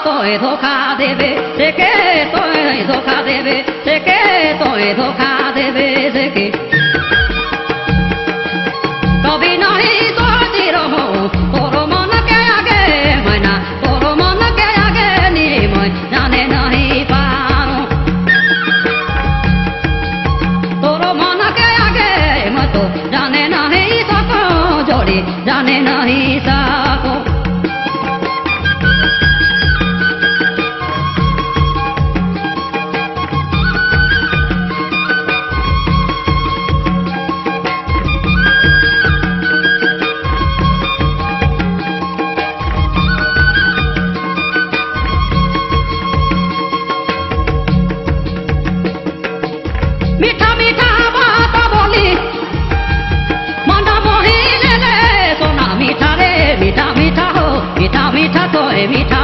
তোয় ধোখা দেবে সে কে তোয় ধোখা দেবে সে কে তোয় ধোখা দেবে সে কে কবি নহি তোর চিরহ তোর মনকে আগে ময়না তোর মনকে আগে নির্ময় জানে নহি পারো তোর মনকে আগে মতো জানে নহি তক জড়ি জানে নহি সাকো मीठा मीठा बात बोली मन मोही ले सोना मीठा रे मीठा मीठा हो मीठा मीठा तो मीठा